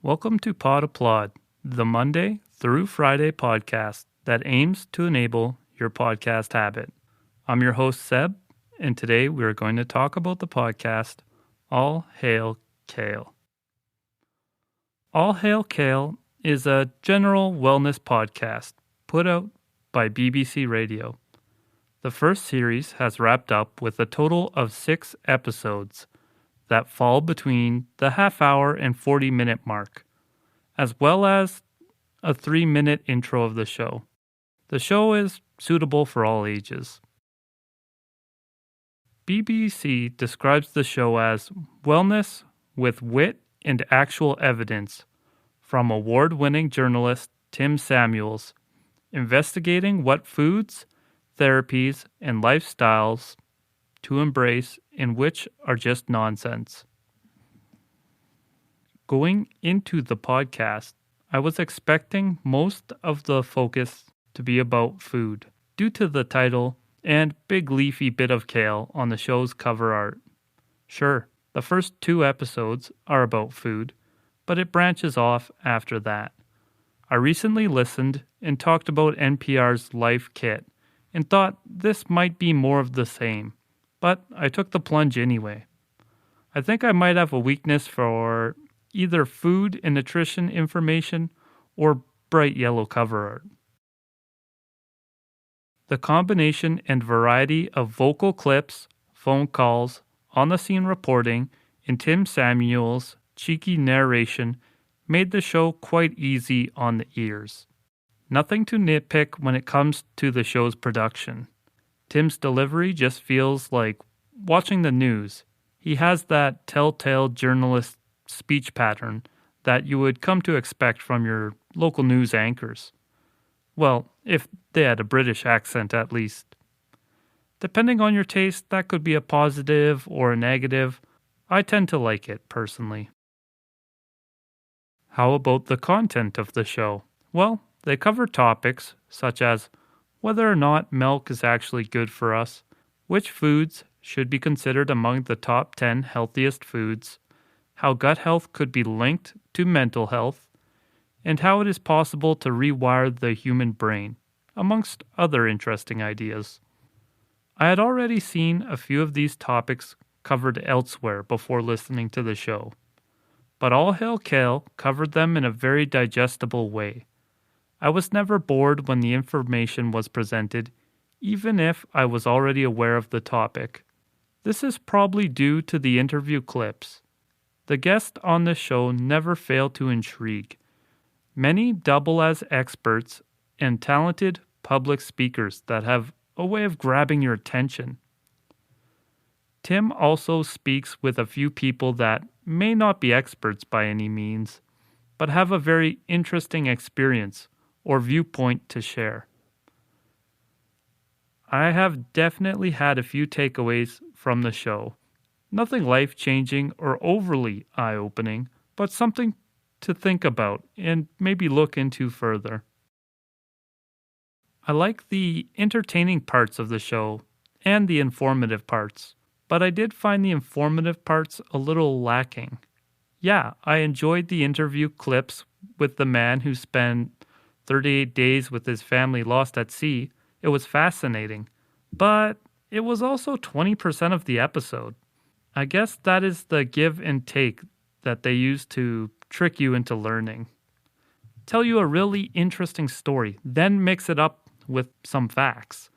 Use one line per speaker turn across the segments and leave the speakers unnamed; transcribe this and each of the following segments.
Welcome to PodApplaud, the Monday through Friday podcast that aims to enable your podcast habit. I'm your host, Seb, and today we are going to talk about the podcast All Hail Kale. All Hail Kale is a general wellness podcast put out by BBC Radio. The first series has wrapped up with a total of 6 episodes that fall between the half-hour and 40-minute mark, as well as a 3-minute intro of the show. The show is suitable for all ages. BBC describes the show as wellness with wit and actual evidence from award-winning journalist Tim Samuels, investigating what foods, therapies, and lifestyles to embrace and which are just nonsense. Going into the podcast, I was expecting most of the focus to be about food, due to the title and big leafy bit of kale on the show's cover art. Sure, the first 2 episodes are about food, but it branches off after that. I recently listened and talked about NPR's Life Kit and thought this might be more of the same, but I took the plunge anyway. I think I might have a weakness for either food and nutrition information or bright yellow cover art. The combination and variety of vocal clips, phone calls, on-the-scene reporting, and Tim Samuels' cheeky narration made the show quite easy on the ears. Nothing to nitpick when it comes to the show's production. Tim's delivery just feels like watching the news. He has that telltale journalist speech pattern that you would come to expect from your local news anchors. Well, if they had a British accent at least. Depending on your taste, that could be a positive or a negative. I tend to like it personally. How about the content of the show? Well, they cover topics such as whether or not milk is actually good for us, which foods should be considered among the top 10 healthiest foods, how gut health could be linked to mental health, and how it is possible to rewire the human brain, amongst other interesting ideas. I had already seen a few of these topics covered elsewhere before listening to the show, but All Hail Kale covered them in a very digestible way. I was never bored when the information was presented, even if I was already aware of the topic. This is probably due to the interview clips. The guests on the show never fail to intrigue. Many double as experts and talented public speakers that have a way of grabbing your attention. Tim also speaks with a few people that may not be experts by any means, but have a very interesting experience or viewpoint to share. I have definitely had a few takeaways from the show. Nothing life-changing or overly eye-opening, but something to think about and maybe look into further. I like the entertaining parts of the show and the informative parts, but I did find the informative parts a little lacking. Yeah, I enjoyed the interview clips with the man who spent 38 days with his family lost at sea. It was fascinating, but it was also 20% of the episode. I guess that is the give and take that they use to trick you into learning. Tell you a really interesting story, then mix it up with some facts.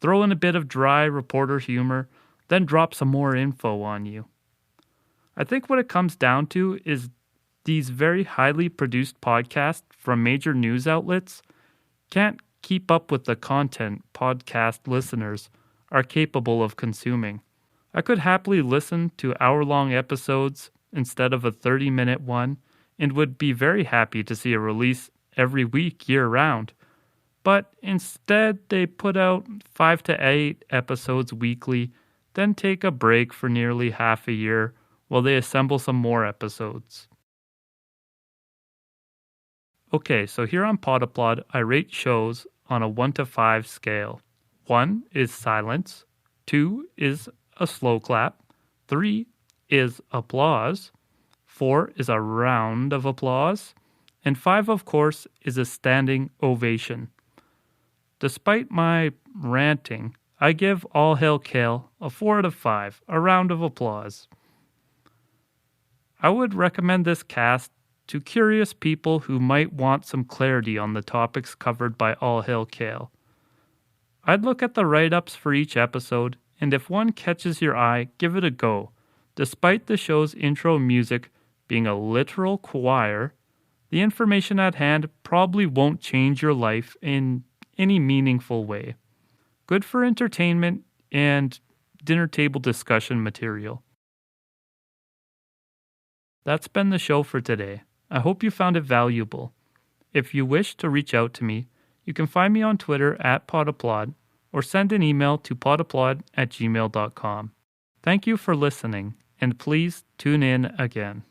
Throw in a bit of dry reporter humor, then drop some more info on you. I think what it comes down to is these very highly produced podcasts from major news outlets can't keep up with the content podcast listeners are capable of consuming. I could happily listen to hour-long episodes instead of a 30-minute one and would be very happy to see a release every week year-round. But instead, they put out 5 to 8 episodes weekly, then take a break for nearly half a year while they assemble some more episodes. Okay, so here on PodApplaud, I rate shows on a 1 to 5 scale. 1 is silence, 2 is a slow clap, 3 is applause, 4 is a round of applause, and 5, of course, is a standing ovation. Despite my ranting, I give All Hail Kale a 4 out of 5, a round of applause. I would recommend this cast to curious people who might want some clarity on the topics covered by All Hail Kale. I'd look at the write-ups for each episode, and if one catches your eye, give it a go. Despite the show's intro music being a literal choir, the information at hand probably won't change your life in any meaningful way. Good for entertainment and dinner table discussion material. That's been the show for today. I hope you found it valuable. If you wish to reach out to me, you can find me on Twitter at PodApplaud or send an email to podapplaud@gmail.com. Thank you for listening, and please tune in again.